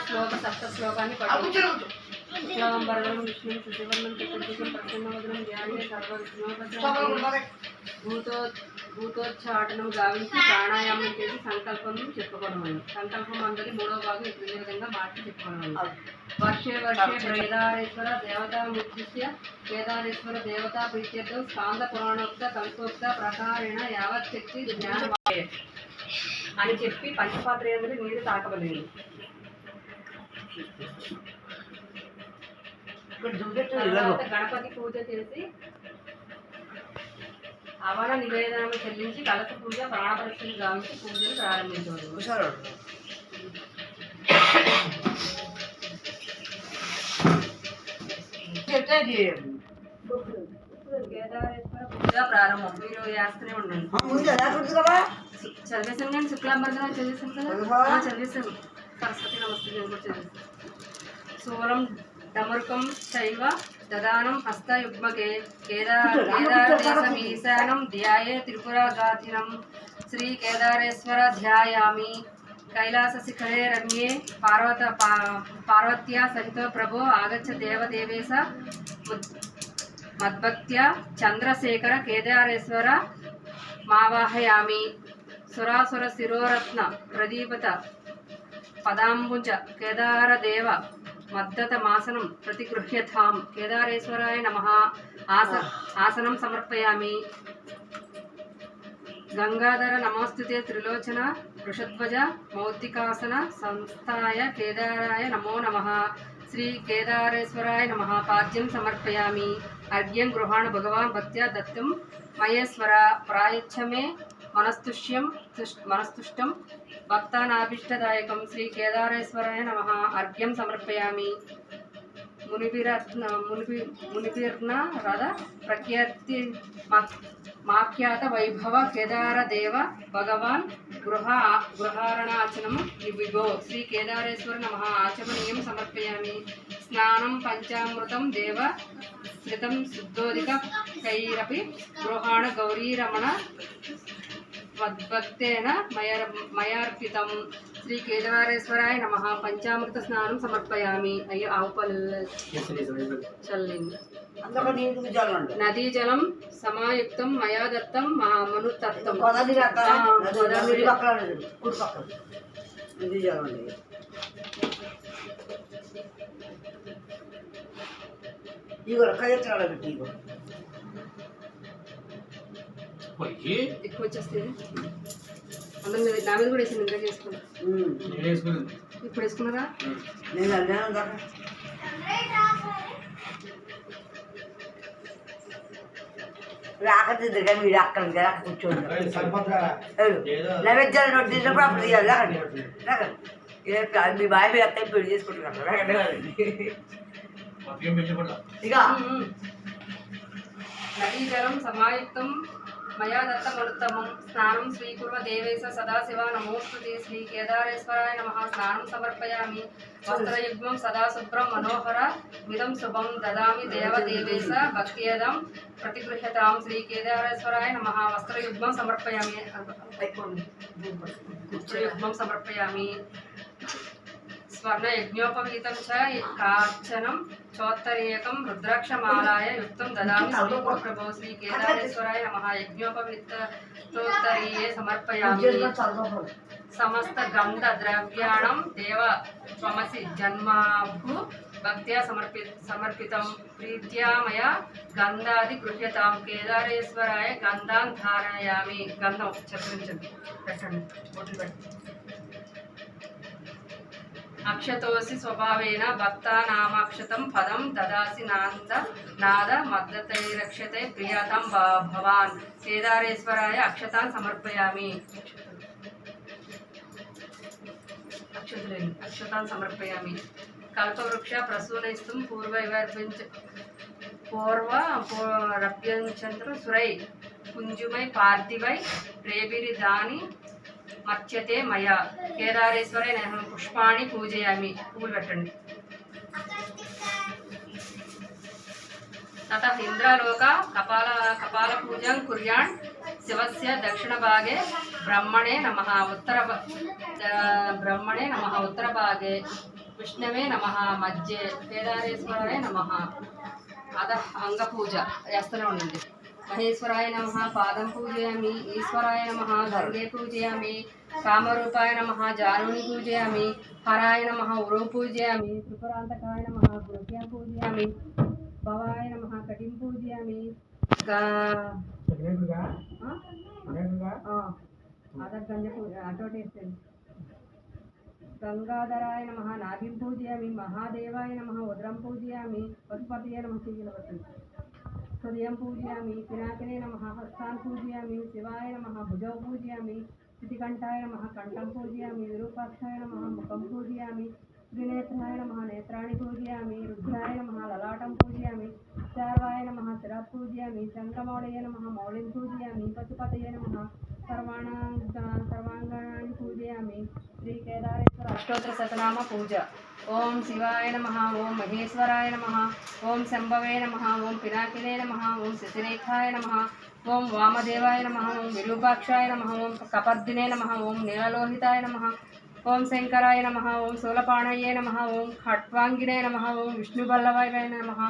శ్లోక సప్త శ్లోకాన్ని పఠించు. శుక్లాంబరం విష్ణుం శుచివర్ణం చతుర్భుజం ప్రసన్నవదనం ధ్యానే భూతోచ్చాటనం గావించి ప్రాణాయామం చేసి సంకల్పం చెప్పుకోవడం. సంకల్పం అందరి మూడో భాగం ఈ విధంగా మార్చి చెప్పుకోవడం. వర్షే వర్షే కేదారేశ్వర దేవతాముద్దిశ్య కేదారేశ్వర దేవతా ప్రీత్యర్థం స్కాంద పురాణోక్త కల్పోక్త ప్రకారేణ యావత్ శక్తి జ్ఞానం అని చెప్పి పంచపాత్రేంద్రులు నీరు తాకవలేదు. గణపతి పూజ చేసి అవన నివేదనం చెల్లించి కలస పూజ ప్రాణపరిశుద్ధి గావించి పూజలు ప్రారంభించవచ్చు. కేదారేశ్వర పూజ ప్రారంభం. మీరు వేస్తూనే ఉండండి. చదివేశాను కానీ శుక్లాంబరం చదివేశాను కదా, చదివేశాను. సరస్వతి నమస్తే నేను కూడా చదివేశాను. సోరం డమరుకం చైవ దదానం హస్తయుగ్మకే కేదారదేశమీశానం ధ్యాయే త్రిపురాగాధినం శ్రీ కేదారేశ్వర ధ్యాయామి కైలాసశిఖరే రమ్యే పార్వత్యా సహితో ప్రభో ఆగచ్చ దేవదేవేశ మద్భక్త్యా చంద్రశేఖర కేదారేశ్వర మావాహయామి సురాసుర శిరోరత్న ప్రదీపత పదాంబుజ కేదారదేవ మద్దత మాసనం ప్రతిగృహ్యతాం కేదారేశ్వరాయ నమః. ఆసనం సమర్పయామి. గంగాధర నమోస్తుతే త్రిలోచన వృషధ్వజ మౌక్తికాసన సంస్థాయ కేదారాయ నమో నమః. శ్రీ కేదారేశ్వరాయ నమః. పాద్యం సమర్పయామి. అర్ఘ్యం గృహాణ భగవాన్ భక్త్యా దత్తం మహేశ్వర ప్రాయచ్చమే మనస్తుష్టం భక్తానాభీష్టదాయకం. శ్రీ కేదారేశ్వరాయ నమః. అర్ఘ్యం సమర్పయామి. మునిభిర్న రథ ప్రఖ్యాతి మాఖ్యాత వైభవ కేదారదేవ భగవాన్ గృహారణాచనం విభో. శ్రీ కేదారేశ్వర నమః. ఆచమనీయం సమర్పయామి. స్నానం పంచామృతం దేవ శ్రితం శుద్ధోదిక కైరపి గృహాణ గౌరీరమణ మద్భక్తేన మయార్పితం. శ్రీ కేదారేశ్వరాయ నమః. పంచామృత స్నానం సమర్పయామి. అయ్యో ఆవు పాలు చల్లింది. నదీ జలం సమాయుక్తం మయా దత్తం మనుతత్వం. ఎక్కువ వచ్చేస్తే అందరూ నా మీద కూడా వేసి నిద్ర చేసుకున్నా. ఇప్పుడు వేసుకున్నారా? రాకదిద్దుగా మీరు అక్కడ కూర్చోండి. నైవేద్యాలు నోట్ తీసినప్పుడు అప్పుడు తీయాలి. మీ బాయ్ మీద అత్తయ్య పెళ్లి చేసుకుంటున్నారు. ఇక నదీ జలం సమాయుక్తం మయా దత్తమనుత్తమం. స్నానం స్వీకుర్వ దేవేశ సదాశివ నమోస్తుతే. శ్రీ కేదారేశ్వరాయ నమః. స్నానం సమర్పయామి. వస్త్రయుగ్మం సదా శుభ్రం మనోహర మిదం శుభం దదామి దేవదేవేశ భక్త్యేదం ప్రతిగృహ్యతాం. శ్రీ కేదారేశ్వరాయ నమః. వస్త్రయుగ్మం సమర్పయామి. వస్త్రయుగ్మం సమర్పయామి. స్వర్ణ యజ్ఞోపవీతం చ కాంచనం చోత్తరీయకం రుద్రాక్షమాలాయ యుక్తం దదామి. ప్రభో శ్రీ కేదారేశ్వరాయ నమః. యజ్ఞోపవీతోత్తరీయే సమర్పయామి. సమస్త గంధ ద్రవ్యాణం దేవ త్వమసి జన్మాభు భక్త్యా సమర్పితం. ప్రీత్యా మయా గంధాది గృహ్యతాం. కేదారేశ్వరాయ గంధాన్ ధారయామి. గంధం చెప్పించండి, పెట్టండి, బొట్లు పెట్టి. అక్షతోసి స్వభావేన భక్తానామక్షతం పదం దదాసి నాద మద్దతైరక్షతే ప్రియాతం భవాన్. కేదారేశ్వరాయ అక్షతాన్ సమర్పయామి. అక్షతాన్ సమర్పయామి. కల్పవృక్ష ప్రసూనయిస్తుం పూర్వరభ్యంచంద్ర సురై కుంజుమై పార్థివై రేభిరిదాని మర్చ్యతే మయా. కేదారేశ్వరే నమః. పుష్పాణి పూజయామి. పువ్వులు పెట్టండి. ततः इंद्रलोक कपालपूजां कुर्यान् शिवस्य दक्षिणभागे ब्रह्मणे नमः उत्तरभागे विष्णवे नमः मध्ये केदारेश्वराय नमः अतः अंगपूजा చేస్తూనే ఉండండి महेश्वराय नमः पादं पूजयामि ईश्वराय नमः गंगे पूजयामि कामरूपाय नमः जानुनि पूजयामि हराय नमः उरु पूजयामि त्रिपुरान्तकाय नमः गुरुभ्यां पूजयामि भवाय नमः कटिं पूजयामि गंगाधराय नमः नाभिं पूजयामि महादेवाय नमः उदरं पूजयामि पशुपतये नमः हृदयं पूजयामि पिनाकिने नमः हस्तान् पूजयामि शिवाय नमः भुजौ पूजयामि स्थितिकण्ठाय नमः कण्ठं पूजयामि विरूपाक्षाय नमः मुखं पूजयामि त्रिनेत्राय नमः नेत्राणि पूजयामि रुद्राय नमः ललाटं पूजयामि चार्वाय नमः शिरः पूजयामि शङ्खमौळये नमः मौलिं पूजयामि पशुपतये नमः सर्वाङ्गानि पूजयामि श्री केदारेश्वर अष्टोत्तर शतनाम पूजा ओम शिवाय नमः ओम महेश्वराय नमः ओम शंभवे नमः ओम पिनाकिने नमः ओम शशिरेखाय नमः ओम वामदेवाय नमः ओम विरूपाक्षाय नमः ओम कपर्दिने नमः ओम नीललोहिताय नमः ओम शंकराय नमः ओम शूलपाणये नमः ओम खट्वांगिने नमः ओम विष्णुवल्लभाय नमः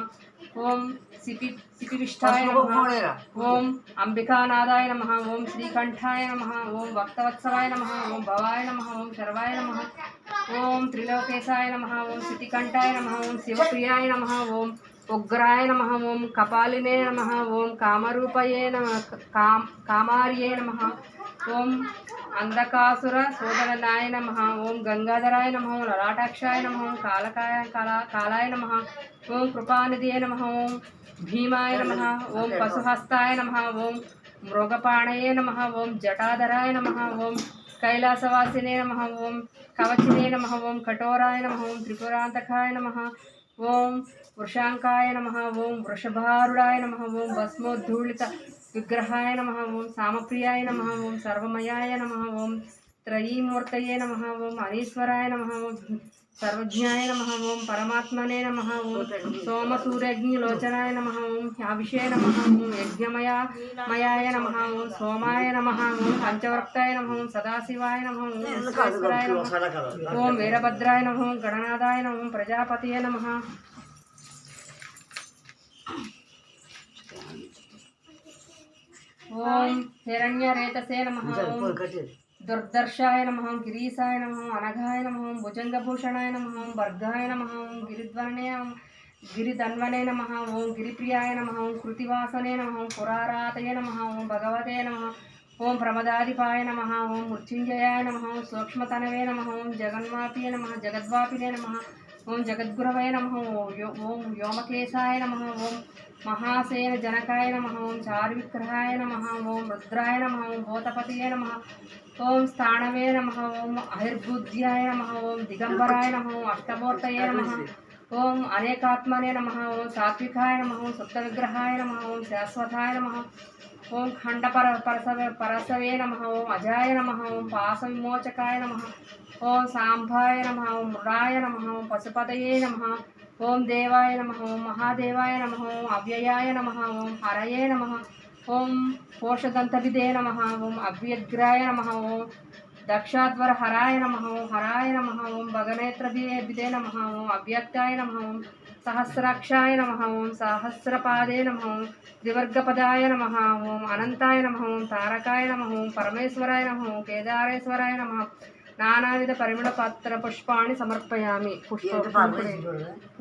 ओम सिपिविष्ठाय नमः ओम अंबिकानादाय नमः ओम श्रीकंठाय नमः ओम भक्तवत्सलाय नमः ओम भवाय नमः ओम शर्वाय नमः ओम त्रिलोकेशाय नमः ओम सितिकंठाय नमः ओम शिवप्रियाय नमः ओम उग्राय नमः ओम कपालिने नमः ओम कामरूपये नमः कामार्ये नमः ओम अंधकासुर सोदरनाय नमः ओम गंगाधराय नमः ओम ललाटाक्षाय नमः ओम कालाय नमः ओम कृपानिधये नमः ओम भीमाय नमः ओम पशुहस्ताय नमः ओम मृगपाणये नमः ओम जटाधराय नमः ओम कैलासवासिने नमः ओम कवचिने नमः ओम कठोराय नमः ओम त्रिपुरान्तकाय नमः ओम वृषांकाय नमः ओम वृषभारूढाय नमः ओम भस्मोद्धूलित विग्रहाय नमः ओम सामप्रियाय नमः ओम सर्वमयाय नमः ओम त्रयीमूर्तये नमः ओम अनीश्वराय नमः ओम सर्वज्ञाय नमः ओम परमात्मने नमः ओम सोमसूर्यग्निलोचनाय नमः ओम अभिषेय नमः ओम यज्ञमयाय नमः ओम सोमाय नमः ओम पंचवर्ताय नमः ओम सदाशिवाय नमः ओम विश्वेश्वराय नमः ओम वीरभद्राय नमः ओम गणनाथाय नमः ओम प्रजापतये नमः ओम हिरण्यरेतसे नमः ओम दुर्दर्शाय नमः ओम गिरीशाय नमः ओम अनघाय नमः ओम भुजंगभूषणाय नमः ओम वर्गाय नमः ओम गिरिधन्वने नमः ओम गिरिप्रियाय नमः ओम कृतिवासने नमः ओम पुरारातये नमः ओम भगवते नमः ओम प्रमदाधिपाय नमः ओम मृत्युंजयाय नमः ओम सूक्ष्मतनवे नमः ओम जगन्मापिये नमः जगद्वापिने नमः ओम जगद्गुरवे नमः ओम व्योमकेशाय नमः ओम महासेन जनकाय नमः ओम चारुविग्रहाय नमः ओम रुद्राय नमः ओम भूतपतये नमः ओम स्थाणवे नमः ओम अहिर्बुद्ध्याय नमः ओम दिगंबराय नमः ओम अष्टमूर्तये नमः ओम अनेकात्मने नमः ओम सात्विकाय नमः ओम सप्तविग्रहाय नमः ओम शाश्वताय नमः ओम खंडपरसवे नमः ओम अजाय नमः ओम पाशविमोचकाय नमः ओम सांभाय नमः ओम मृडाय नमः ओम पशुपतये नमः ओम देवाय नमः ओम महादेवाय नमः ओम अव्ययाय नमः ओम हरये नमः ओम कोशदन्तविदे नमः ओम अव्यग्राय नमः ओम दक्षाध्वर हराय नमः ओम भगनेत्रविदे नमः ओम अव्यक्ताय नमः ओम सहस्राक्षाय नमः ओम सहस्रपादे नमः ओम द्विवर्गपदाय नमः ओम अनंताय नमः ओम तारकाय नमः ओम परमेश्वराय नमः ओम केदारेश्वराय नमः नानाविध परिमళ पत्र पुष्पाणि समर्पयामि पुष्प